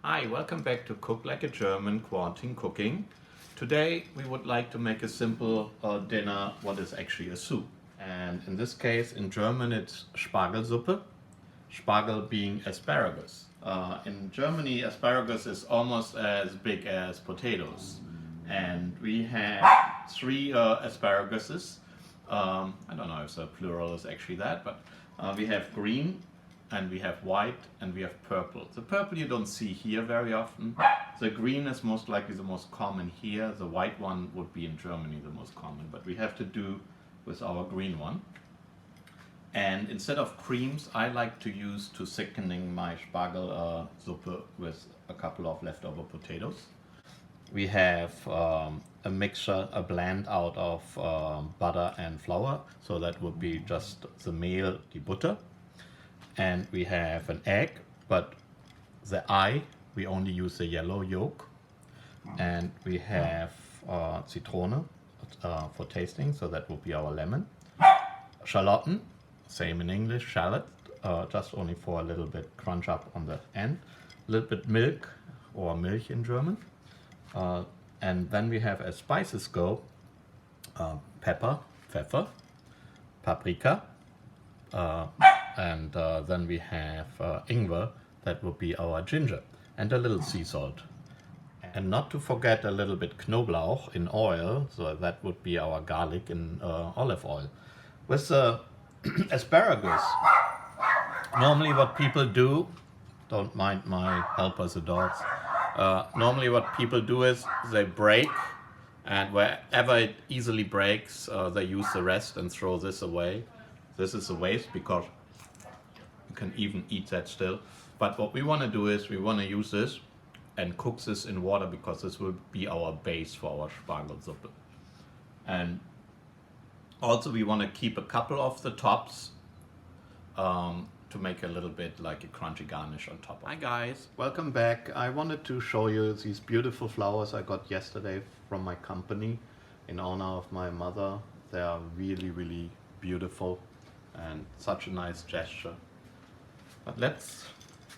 Hi, welcome back to Cook Like a German Quarantine Cooking. Today we would like to make a simple dinner, what is actually a soup. And in this case, in German it's Spargelsuppe, Spargel being asparagus. In Germany, asparagus is almost as big as potatoes. And we have three asparaguses. I don't know if the plural is actually that, but we have green, and we have white, and we have purple. The purple you don't see here very often. The green is most likely the most common here. The white one would be in Germany the most common, but we have to do with our green one. And instead of creams, I like to use to thickening my Spargelsuppe with a couple of leftover potatoes. We have a mixture, a blend out of butter and flour, so that would be just the meal, the butter. And we have an egg, but the eye, we only use the yellow yolk. And we have Zitrone for tasting, so that would be our lemon. Shallotten, same in English, shallot, just only for a little bit crunch up on the end. A little bit milk, or milk in German. And then we have, as spices go, pepper, paprika, and then we have ingwer, that would be our ginger, and a little sea salt. And not to forget a little bit Knoblauch in oil, so that would be our garlic in olive oil. With the asparagus, normally what people do, don't mind my helpers, the dogs, normally what people do is they break, and wherever it easily breaks, they use the rest and throw this away. This is a waste because you can even eat that still. But what we want to do is we want to use this and cook this in water, because this will be our base for our Spargelsuppe. And also we want to keep a couple of the tops to make a little bit like a crunchy garnish on top. Hi guys, welcome back. I wanted to show you these beautiful flowers I got yesterday from my company in honor of my mother. They are really, really beautiful and such a nice gesture. But let's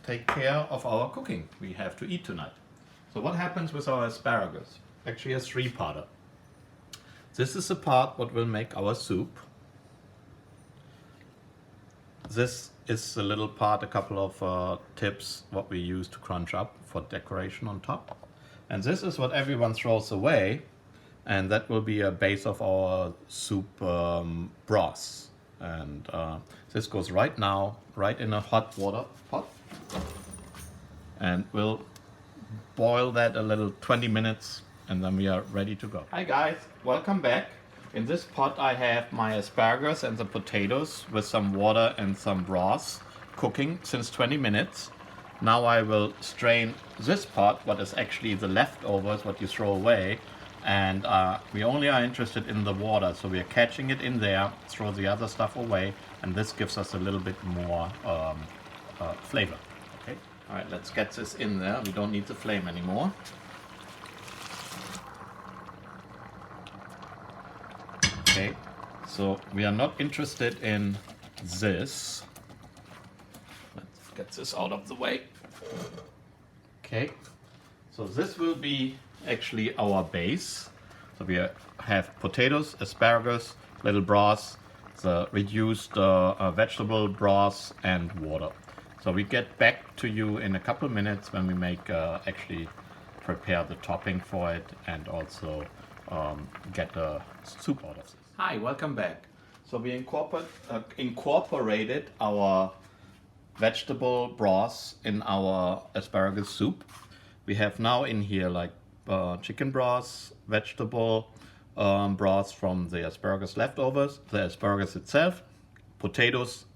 take care of our cooking. We have to eat tonight. So what happens with our asparagus? Actually a three-parter. This is the part what will make our soup. This is the little part, a couple of tips what we use to crunch up for decoration on top. And this is what everyone throws away, and that will be a base of our soup broth. And this goes right now, right in a hot water pot. And we'll boil that a little 20 minutes, and then we are ready to go. Hi guys, welcome back. In this pot I have my asparagus and the potatoes with some water and some broth cooking since 20 minutes. Now I will strain this pot, what is actually the leftovers, what you throw away. And we only are interested in the water, so we are catching it in there, throw the other stuff away, and this gives us a little bit more flavor. Okay. All right, let's get this in there. We don't need the flame anymore. Okay, so we are not interested in this. Let's get this out of the way. Okay, so this will be actually our base. So we have potatoes, asparagus, little broth, the reduced vegetable broth, and water. So we get back to you in a couple minutes when we make actually prepare the topping for it, and also get the soup out of this. Hi, welcome back. So we incorporated our vegetable broth in our asparagus soup. We have now in here like chicken broth, vegetable broth from the asparagus leftovers, the asparagus itself, potatoes,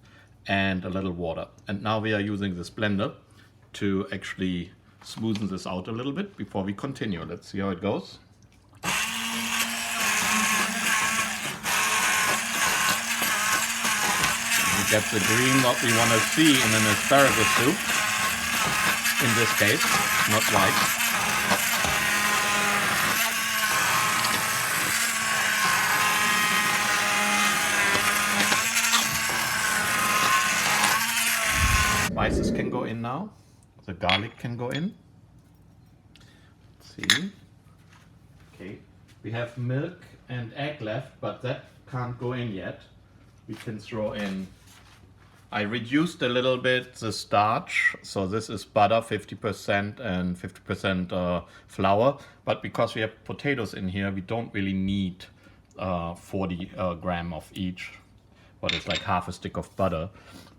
and a little water. And now we are using this blender to actually smoothen this out a little bit before we continue. Let's see how it goes. We get the green what we want to see in an asparagus soup, in this case, not white. Spices can go in now. The garlic can go in. See? Okay. We have milk and egg left, but that can't go in yet. We can throw in. I reduced a little bit the starch, so this is butter 50% and 50% flour. But because we have potatoes in here, we don't really need 40 gram of each. But it's like half a stick of butter.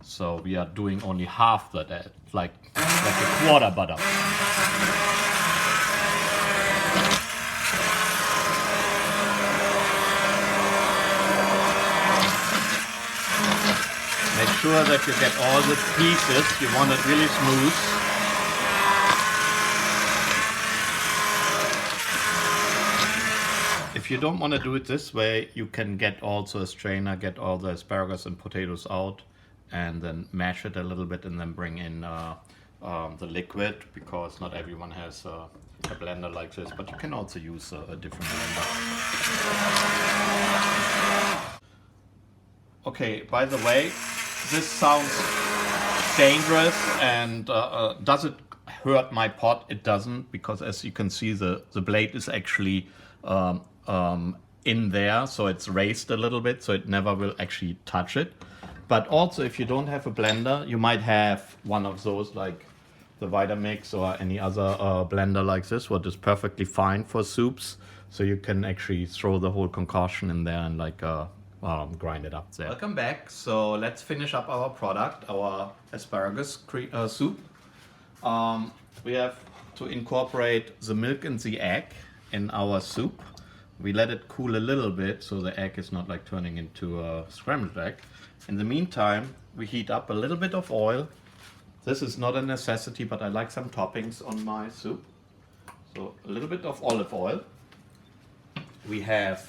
So we are doing only half that, like a quarter butter. Make sure that you get all the pieces. You want it really smooth. If you don't want to do it this way, you can get also a strainer, get all the asparagus and potatoes out, and then mash it a little bit, and then bring in the liquid, because not everyone has a blender like this, but you can also use a different blender. Okay, by the way, this sounds dangerous, and does it hurt my pot? It doesn't, because as you can see, the blade is actually in there, so it's raised a little bit, so it never will actually touch it. But also, if you don't have a blender, you might have one of those like the Vitamix or any other blender like this, what is perfectly fine for soups. So you can actually throw the whole concoction in there and like grind it up there. Welcome back. So let's finish up our product, our asparagus soup. We have to incorporate the milk and the egg in our soup. We let it cool a little bit so the egg is not like turning into a scrambled egg. In the meantime, we heat up a little bit of oil. This is not a necessity, but I like some toppings on my soup. So a little bit of olive oil. We have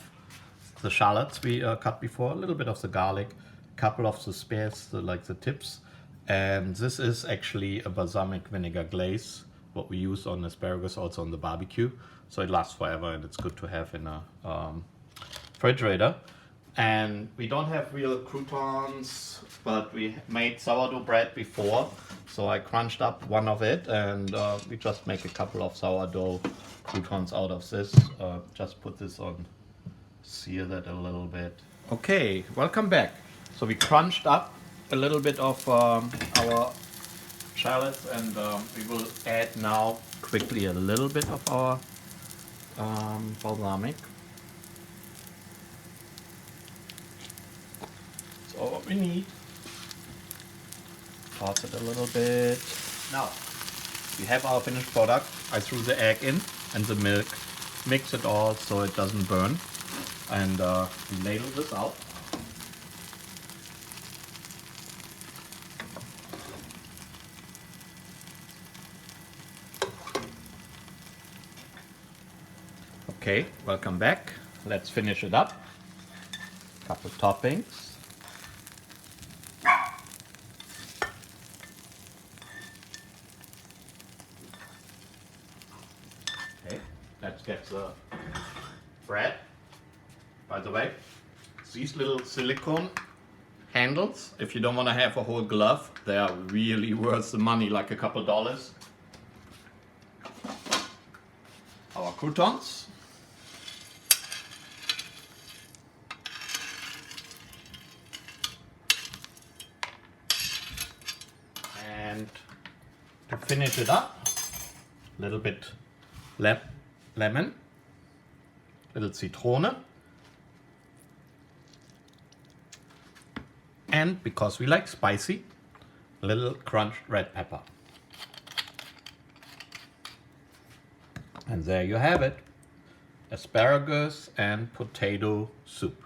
the shallots we cut before, a little bit of the garlic, a couple of the spears, like the tips. And this is actually a balsamic vinegar glaze, what we use on asparagus, also on the barbecue. So it lasts forever, and it's good to have in a refrigerator. And we don't have real croutons, but we made sourdough bread before. So I crunched up one of it, and we just make a couple of sourdough croutons out of this. Just put this on, sear that a little bit. Okay, welcome back. So we crunched up a little bit of our shallots, and we will add now quickly a little bit of our balsamic. That's all what we need. Toss it a little bit. Now, we have our finished product. I threw the egg in and the milk. Mix it all so it doesn't burn. And we ladle this out. Okay, welcome back. Let's finish it up. Couple toppings. Okay, let's get the bread. By the way, these little silicone handles, if you don't want to have a whole glove, they are really worth the money, like a couple dollars. Our croutons. And to finish it up, a little bit lemon, little Zitrone, and because we like spicy, a little crunched red pepper. And there you have it, asparagus and potato soup.